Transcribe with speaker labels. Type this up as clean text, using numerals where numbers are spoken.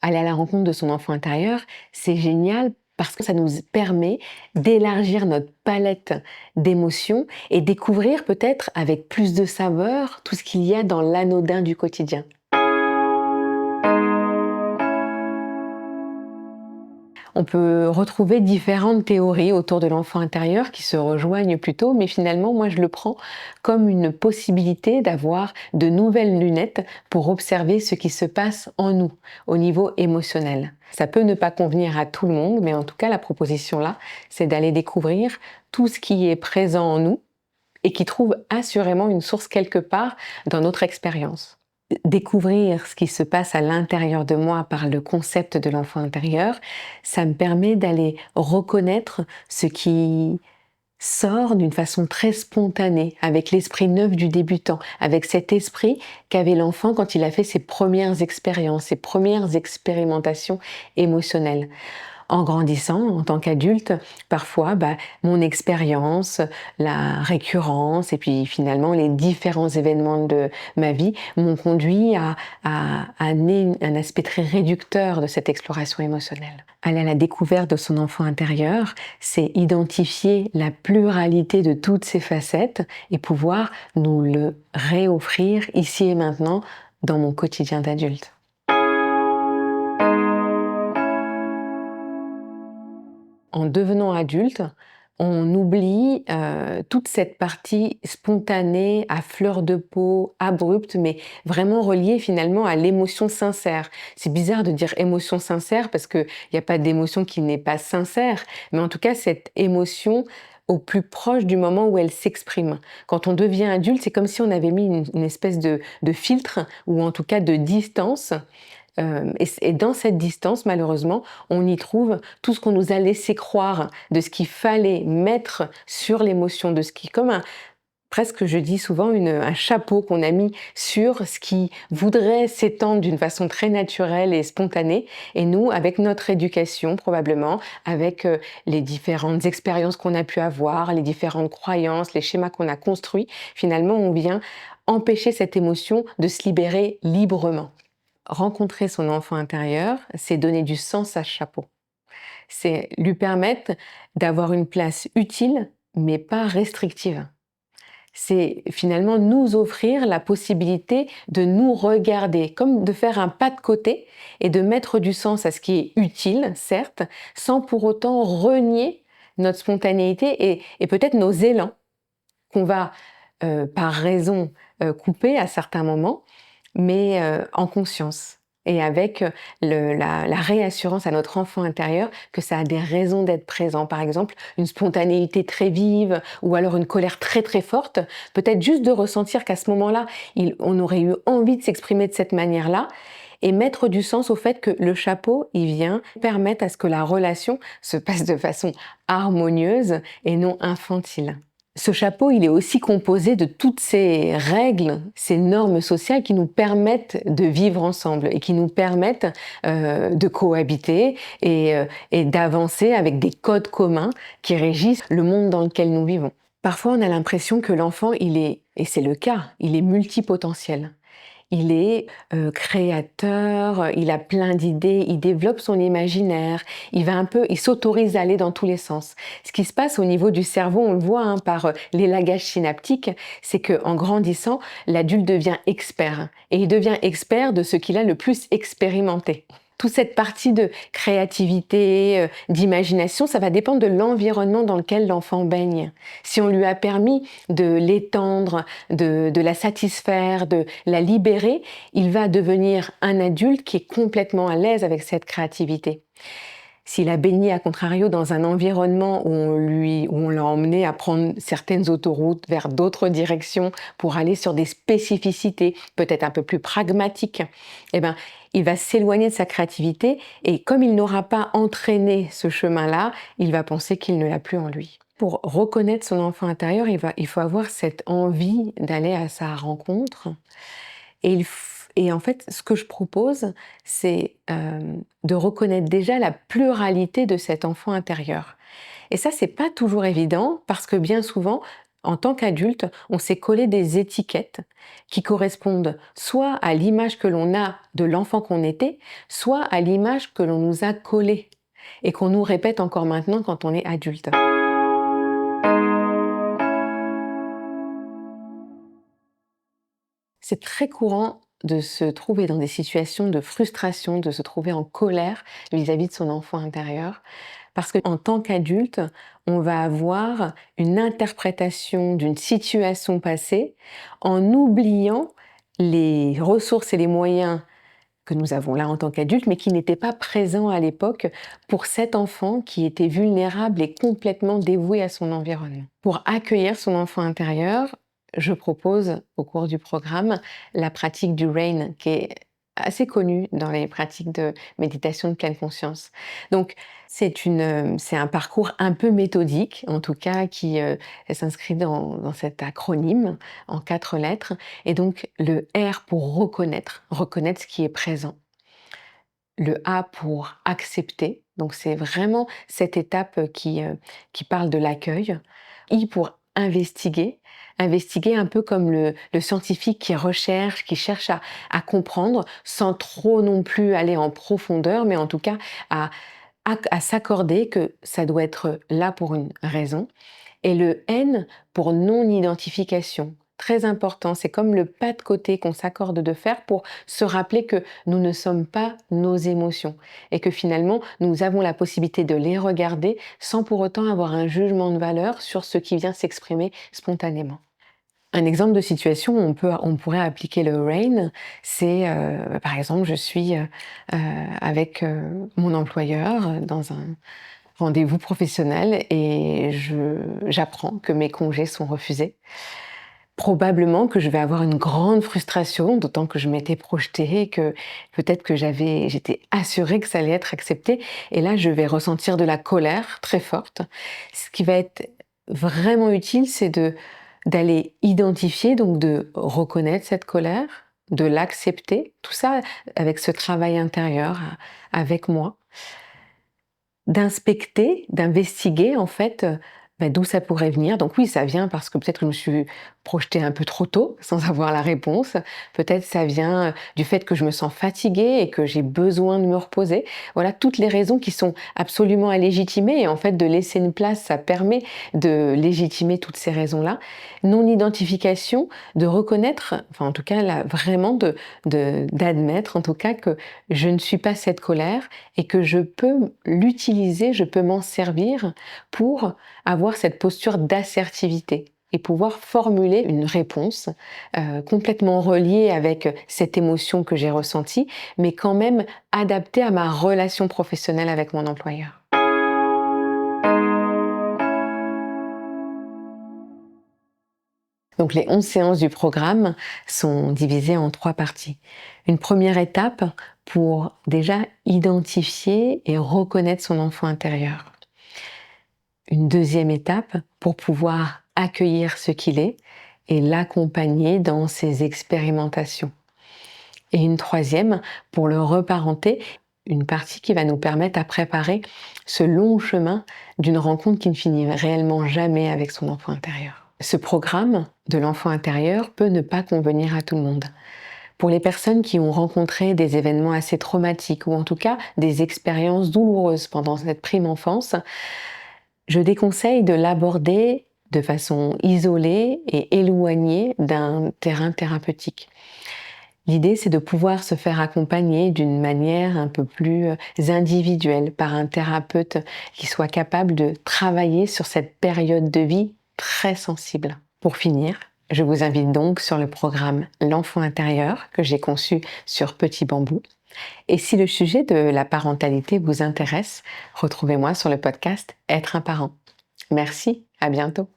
Speaker 1: Aller à la rencontre de son enfant intérieur, c'est génial parce que ça nous permet d'élargir notre palette d'émotions et découvrir peut-être avec plus de saveur tout ce qu'il y a dans l'anodin du quotidien. On peut retrouver différentes théories autour de l'enfant intérieur qui se rejoignent plutôt, mais finalement, moi, je le prends comme une possibilité d'avoir de nouvelles lunettes pour observer ce qui se passe en nous, au niveau émotionnel. Ça peut ne pas convenir à tout le monde, mais en tout cas, la proposition là, c'est d'aller découvrir tout ce qui est présent en nous et qui trouve assurément une source quelque part dans notre expérience. Découvrir ce qui se passe à l'intérieur de moi par le concept de l'enfant intérieur, ça me permet d'aller reconnaître ce qui sort d'une façon très spontanée, avec l'esprit neuf du débutant, avec cet esprit qu'avait l'enfant quand il a fait ses premières expériences, ses premières expérimentations émotionnelles. En grandissant, en tant qu'adulte, parfois, mon expérience, la récurrence et puis finalement les différents événements de ma vie m'ont conduit à amener un aspect très réducteur de cette exploration émotionnelle. Aller à la découverte de son enfant intérieur, c'est identifier la pluralité de toutes ses facettes et pouvoir nous le réoffrir ici et maintenant dans mon quotidien d'adulte. En devenant adulte, on oublie toute cette partie spontanée, à fleur de peau, abrupte, mais vraiment reliée finalement à l'émotion sincère. C'est bizarre de dire émotion sincère parce qu'il n'y a pas d'émotion qui n'est pas sincère, mais en tout cas cette émotion au plus proche du moment où elle s'exprime. Quand on devient adulte, c'est comme si on avait mis une espèce de filtre ou en tout cas de distance. Et dans cette distance, malheureusement, on y trouve tout ce qu'on nous a laissé croire de ce qu'il fallait mettre sur l'émotion, de ce qui, comme presque, je dis souvent, un chapeau qu'on a mis sur ce qui voudrait s'étendre d'une façon très naturelle et spontanée. Et nous, avec notre éducation, probablement, avec les différentes expériences qu'on a pu avoir, les différentes croyances, les schémas qu'on a construits, finalement, on vient empêcher cette émotion de se libérer librement. Rencontrer son enfant intérieur, c'est donner du sens à ce chapeau. C'est lui permettre d'avoir une place utile, mais pas restrictive. C'est finalement nous offrir la possibilité de nous regarder, comme de faire un pas de côté et de mettre du sens à ce qui est utile, certes, sans pour autant renier notre spontanéité et peut-être nos élans qu'on va, par raison, couper à certains moments, mais en conscience et avec la réassurance à notre enfant intérieur que ça a des raisons d'être présent. Par exemple, une spontanéité très vive ou alors une colère très très forte, peut-être juste de ressentir qu'à ce moment-là, on aurait eu envie de s'exprimer de cette manière-là et mettre du sens au fait que le chapeau, il vient permettre à ce que la relation se passe de façon harmonieuse et non infantile. Ce chapeau, il est aussi composé de toutes ces règles, ces normes sociales qui nous permettent de vivre ensemble et qui nous permettent de cohabiter et d'avancer avec des codes communs qui régissent le monde dans lequel nous vivons. Parfois, on a l'impression que l'enfant, et c'est le cas, il est multipotentiel. Il est créateur, il a plein d'idées, il développe son imaginaire, il s'autorise à aller dans tous les sens. Ce qui se passe au niveau du cerveau, on le voit par l'élagage synaptique, c'est qu'en grandissant, l'adulte devient expert. Et il devient expert de ce qu'il a le plus expérimenté. Toute cette partie de créativité, d'imagination, ça va dépendre de l'environnement dans lequel l'enfant baigne. Si on lui a permis de l'étendre, de la satisfaire, de la libérer, il va devenir un adulte qui est complètement à l'aise avec cette créativité. S'il a baigné, à contrario, dans un environnement où on l'a emmené à prendre certaines autoroutes vers d'autres directions pour aller sur des spécificités peut-être un peu plus pragmatiques, il va s'éloigner de sa créativité et comme il n'aura pas entraîné ce chemin-là, il va penser qu'il ne l'a plus en lui. Pour reconnaître son enfant intérieur, il faut avoir cette envie d'aller à sa rencontre et en fait, ce que je propose, c'est de reconnaître déjà la pluralité de cet enfant intérieur. Et ça, c'est pas toujours évident parce que bien souvent, En tant qu'adulte, on s'est collé des étiquettes qui correspondent soit à l'image que l'on a de l'enfant qu'on était, soit à l'image que l'on nous a collée et qu'on nous répète encore maintenant quand on est adulte. C'est très courant de se trouver dans des situations de frustration, de se trouver en colère vis-à-vis de son enfant intérieur, parce qu'en tant qu'adulte, on va avoir une interprétation d'une situation passée en oubliant les ressources et les moyens que nous avons là en tant qu'adultes, mais qui n'étaient pas présents à l'époque pour cet enfant qui était vulnérable et complètement dévoué à son environnement. Pour accueillir son enfant intérieur, je propose au cours du programme la pratique du RAIN, qui est assez connue dans les pratiques de méditation de pleine conscience. Donc, c'est un parcours un peu méthodique, en tout cas, qui s'inscrit dans cet acronyme en 4 lettres. Et donc, le R pour reconnaître, reconnaître ce qui est présent. Le A pour accepter, donc c'est vraiment cette étape qui parle de l'accueil. I pour investiguer, investiguer un peu comme le scientifique qui recherche, qui cherche à comprendre, sans trop non plus aller en profondeur, mais en tout cas à s'accorder que ça doit être là pour une raison. Et le N pour non-identification. Très important, c'est comme le pas de côté qu'on s'accorde de faire pour se rappeler que nous ne sommes pas nos émotions et que finalement nous avons la possibilité de les regarder sans pour autant avoir un jugement de valeur sur ce qui vient s'exprimer spontanément. Un exemple de situation où on pourrait appliquer le RAIN, c'est par exemple je suis avec mon employeur dans un rendez-vous professionnel et j'apprends que mes congés sont refusés. Probablement que je vais avoir une grande frustration, d'autant que je m'étais projetée, que peut-être que j'étais assurée que ça allait être accepté. Et là, je vais ressentir de la colère très forte. Ce qui va être vraiment utile, c'est d'aller identifier, donc de reconnaître cette colère, de l'accepter, tout ça avec ce travail intérieur, avec moi, d'inspecter, d'investiguer en fait d'où ça pourrait venir. Donc oui, ça vient parce que peut-être que je me suis projetée un peu trop tôt sans avoir la réponse. Peut-être ça vient du fait que je me sens fatiguée et que j'ai besoin de me reposer. Voilà toutes les raisons qui sont absolument à légitimer et en fait de laisser une place, ça permet de légitimer toutes ces raisons-là. Non-identification, de reconnaître, enfin en tout cas là, vraiment d'admettre en tout cas que je ne suis pas cette colère et que je peux l'utiliser, je peux m'en servir pour avoir cette posture d'assertivité et pouvoir formuler une réponse complètement reliée avec cette émotion que j'ai ressentie, mais quand même adaptée à ma relation professionnelle avec mon employeur. Donc les 11 séances du programme sont divisées en 3 parties. Une première étape pour déjà identifier et reconnaître son enfant intérieur. Une deuxième étape pour pouvoir accueillir ce qu'il est et l'accompagner dans ses expérimentations. Et une troisième pour le reparenter, une partie qui va nous permettre à préparer ce long chemin d'une rencontre qui ne finit réellement jamais avec son enfant intérieur. Ce programme de l'enfant intérieur peut ne pas convenir à tout le monde. Pour les personnes qui ont rencontré des événements assez traumatiques ou en tout cas des expériences douloureuses pendant cette prime enfance, je déconseille de l'aborder de façon isolée et éloignée d'un terrain thérapeutique. L'idée, c'est de pouvoir se faire accompagner d'une manière un peu plus individuelle par un thérapeute qui soit capable de travailler sur cette période de vie très sensible. Pour finir, je vous invite donc sur le programme L'enfant intérieur que j'ai conçu sur Petit Bambou. Et si le sujet de la parentalité vous intéresse, retrouvez-moi sur le podcast Être un parent. Merci, à bientôt.